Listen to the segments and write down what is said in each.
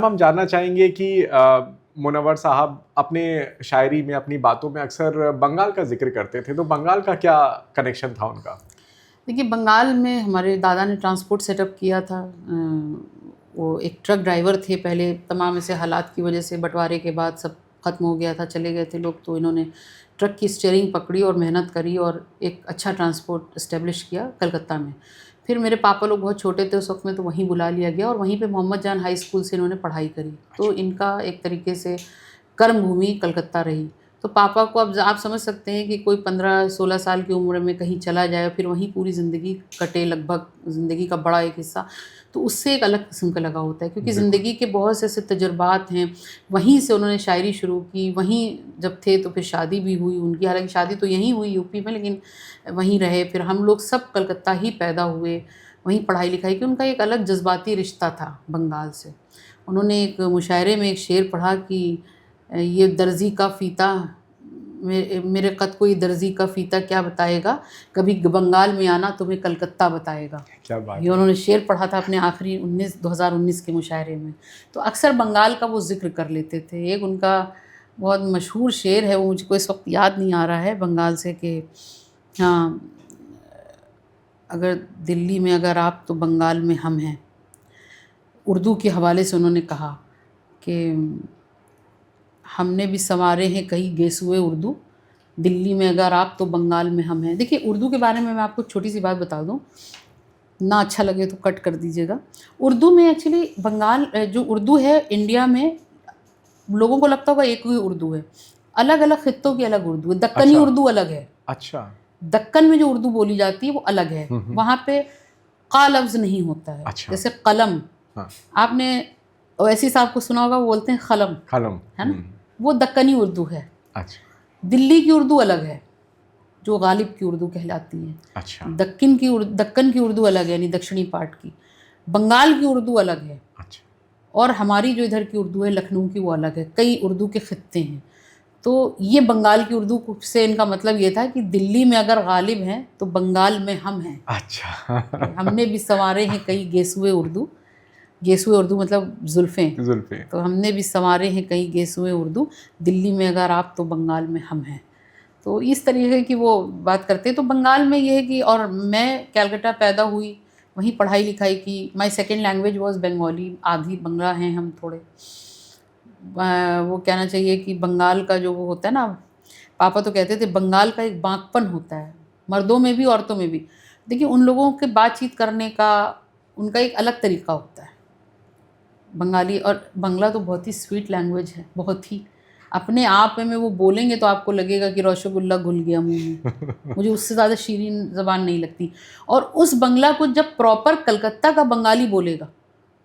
तरफ हम जानना चाहेंगे कि मुनव्वर साहब अपने शायरी में, अपनी बातों में अक्सर बंगाल का जिक्र करते थे, तो बंगाल का क्या कनेक्शन था उनका? देखिए, बंगाल में हमारे दादा ने ट्रांसपोर्ट सेटअप किया था। वो एक ट्रक ड्राइवर थे पहले, तमाम ऐसे हालात की वजह से बंटवारे के बाद सब ख़त्म हो गया था, चले गए थे लोग, तो इन्होंने ट्रक की स्टीयरिंग पकड़ी और मेहनत करी और एक अच्छा ट्रांसपोर्ट इस्टेब्लिश किया कलकत्ता में। फिर मेरे पापा लोग बहुत छोटे थे उस वक्त में, तो वहीं बुला लिया गया और वहीं पे मोहम्मद जान हाई स्कूल से इन्होंने पढ़ाई करी। तो इनका एक तरीके से कर्म भूमि कलकत्ता रही। तो पापा को अब आप समझ सकते हैं कि कोई 15-16 साल की उम्र में कहीं चला जाए, फिर वहीं पूरी ज़िंदगी कटे, लगभग ज़िंदगी का बड़ा एक हिस्सा, तो उससे एक अलग किस्म का लगाव होता है, क्योंकि ज़िंदगी के बहुत से ऐसे तजुर्बात हैं। वहीं से उन्होंने शायरी शुरू की, वहीं जब थे तो फिर शादी भी हुई उनकी, हालांकि शादी तो यहीं हुई यूपी में, लेकिन वहीं रहे। फिर हम लोग सब कलकत्ता ही पैदा हुए, वहीं पढ़ाई लिखाई की। उनका एक अलग जज्बाती रिश्ता था बंगाल से। उन्होंने एक मुशायरे में एक शेर पढ़ा कि ये दर्जी का फीता, मेरे कद को ये दर्जी का फीता क्या बताएगा, कभी बंगाल में आना तुम्हें कलकत्ता बताएगा। क्या बात ये है। उन्होंने शेर पढ़ा था अपने आखिरी 2019 के मुशायरे में। तो अक्सर बंगाल का वो जिक्र कर लेते थे। एक उनका बहुत मशहूर शेर है, वो मुझको इस वक्त याद नहीं आ रहा है, बंगाल से, कि हाँ, अगर दिल्ली में अगर आप तो बंगाल में हम हैं। उर्दू के हवाले से उन्होंने कहा कि हमने भी संवारे हैं कई गेसुए उर्दू, दिल्ली में अगर आप तो बंगाल में हम हैं। देखिए, उर्दू के बारे में मैं आपको छोटी सी बात बता दूं, ना अच्छा लगे तो कट कर दीजिएगा। उर्दू में एक्चुअली बंगाल जो उर्दू है इंडिया में, लोगों को लगता होगा एक ही उर्दू है, अलग अलग खित्तों की अलग उर्दू है। दक्कनी अच्छा। उर्दू अलग है। अच्छा। दक्कन में जो उर्दू बोली जाती है वो अलग है। वहाँ पे का लफ्ज़ नहीं होता है। अच्छा। जैसे कलम, हाँ। आपने ओवैसी साहब को सुना होगा, वो बोलते हैं खलम, कलम, है ना, वो दक्कनी उर्दू है। अच्छा। दिल्ली की उर्दू अलग है, जो गालिब की उर्दू कहलाती है। अच्छा। दक्कन की उर्दू अलग है, यानी दक्षिणी पार्ट की। बंगाल की उर्दू अलग है। अच्छा। और हमारी जो इधर की उर्दू है लखनऊ की, वो अलग है। कई उर्दू के खित्ते हैं। तो ये बंगाल की उर्दू से इनका मतलब ये था कि दिल्ली में अगर गालिब हैं तो बंगाल में हम हैं। अच्छा। हमने भी संवारे हैं कई गेसुए उर्दू, गेसुए उर्दू मतलब जुल्फ़ें, जुल्फे। तो हमने भी संवारे हैं कई गेसुए उर्दू, दिल्ली में अगर आप तो बंगाल में हम हैं। तो इस तरीके की वो बात करते हैं। तो बंगाल में ये है कि, और मैं कैलकाटा पैदा हुई, वहीं पढ़ाई लिखाई की। My second language was Bengali, आधी बंगला हैं हम थोड़े। वो कहना चाहिए कि बंगाल का जो वो होता है ना, पापा तो कहते थे बंगाल का एक बांकपन होता है, मर्दों में भी औरतों में भी। देखिए, उन लोगों के बातचीत करने का उनका एक अलग तरीका होता है बंगाली। और बंगला तो बहुत ही स्वीट लैंग्वेज है, बहुत ही अपने आप में वो बोलेंगे तो आपको लगेगा कि रसगुल्ला घुल गया मुंह में। मुझे उससे ज़्यादा शीरीन ज़बान नहीं लगती। और उस बंगला को जब प्रॉपर कलकत्ता का बंगाली बोलेगा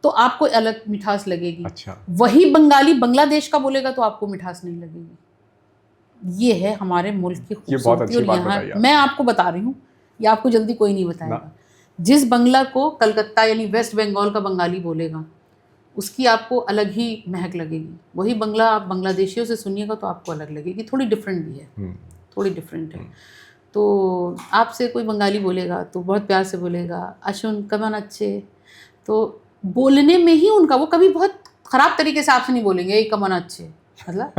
तो आपको अलग मिठास लगेगी। अच्छा। वही बंगाली बांग्लादेश का बोलेगा तो आपको मिठास नहीं लगेगी। ये है हमारे मुल्क की ये बहुत खूबसूरती। अच्छी और बात यहाँ बताई मैं आपने। आपको बता रही हूँ, ये आपको जल्दी कोई नहीं बताएगा। ना। जिस बंगला को कलकत्ता यानी वेस्ट बंगाल का बंगाली बोलेगा, उसकी आपको अलग ही महक लगेगी। वही बंगला आप बांग्लादेशियों से सुनिएगा तो आपको अलग लगेगी। थोड़ी डिफरेंट भी है, थोड़ी डिफरेंट है। तो आपसे कोई बंगाली बोलेगा तो बहुत प्यार से बोलेगा, अशुन कमन अच्छे। तो बोलने में ही उनका, वो कभी बहुत ख़राब तरीके से आपसे नहीं बोलेंगे, ये कमन अच्छे मतलब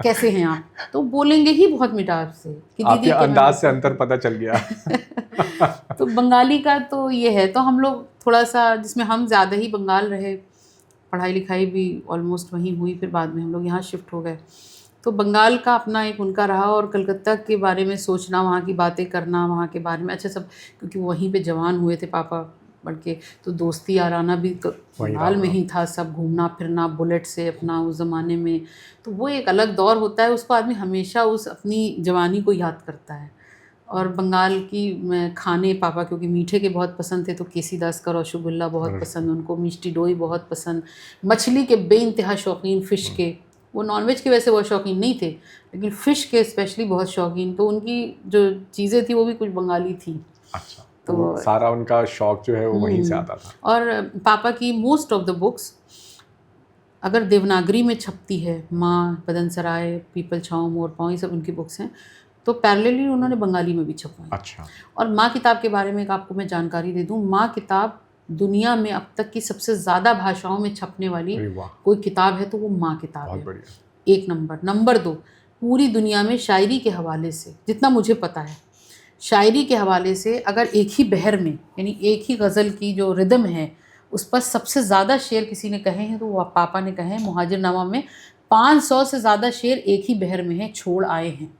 कैसे हैं आप, तो बोलेंगे ही बहुत मिठास से कि आपके दीदी के अंदाज से अंतर पता चल गया। तो बंगाली का तो ये है। तो हम लोग थोड़ा सा, जिसमें हम ज़्यादा ही बंगाल रहे, पढ़ाई लिखाई भी ऑलमोस्ट वहीं हुई, फिर बाद में हम लोग यहाँ शिफ्ट हो गए। तो बंगाल का अपना एक उनका रहा। और कलकत्ता के बारे में सोचना, वहाँ की बातें करना, वहाँ के बारे में अच्छा सब, क्योंकि वहीं पे जवान हुए थे पापा बढ़ के, तो दोस्ती याराना भी बंगाल में ही था। सब घूमना फिरना बुलेट से अपना उस ज़माने में, तो वो एक अलग दौर होता है। उसको आदमी हमेशा उस अपनी जवानी को याद करता है। और बंगाल की खाने, पापा क्योंकि मीठे के बहुत पसंद थे, तो केसी दास का रसगुल्ला बहुत पसंद उनको, मिष्टी दोई बहुत पसंद, मछली के बेइंतहा शौकीन, फ़िश के। वो नॉनवेज के वैसे बहुत शौकीन नहीं थे, लेकिन फ़िश के स्पेशली बहुत शौकीन। तो उनकी जो चीज़ें थी वो भी कुछ बंगाली थी। अच्छा। तो सारा उनका शौक जो है वो वहीं से आता था। और पापा की मोस्ट ऑफ द बुक्स अगर देवनागरी में छपती है, माँ, बदन सराय, पीपल छाँव, मोर पाँव, ये सब उनकी बुक्स हैं, तो पैरेलली उन्होंने बंगाली में भी छपवाई। अच्छा। और माँ किताब के बारे में एक आपको मैं जानकारी दे दूँ। माँ किताब दुनिया में अब तक की सबसे ज़्यादा भाषाओं में छपने वाली अरे वाह, कोई किताब है तो वो माँ किताब बहुत है। बढ़िया। एक नंबर। नंबर 2, पूरी दुनिया में शायरी के हवाले से जितना मुझे पता है, शायरी के हवाले से अगर एक ही बहर में यानी एक ही गज़ल की जो रिदम है उस पर सबसे ज़्यादा शेर किसी ने कहे हैं तो वो पापा ने कहे हैं। मुहाजिरनामा में 500 से ज़्यादा शेर एक ही बहर में हैं, छोड़ आए हैं।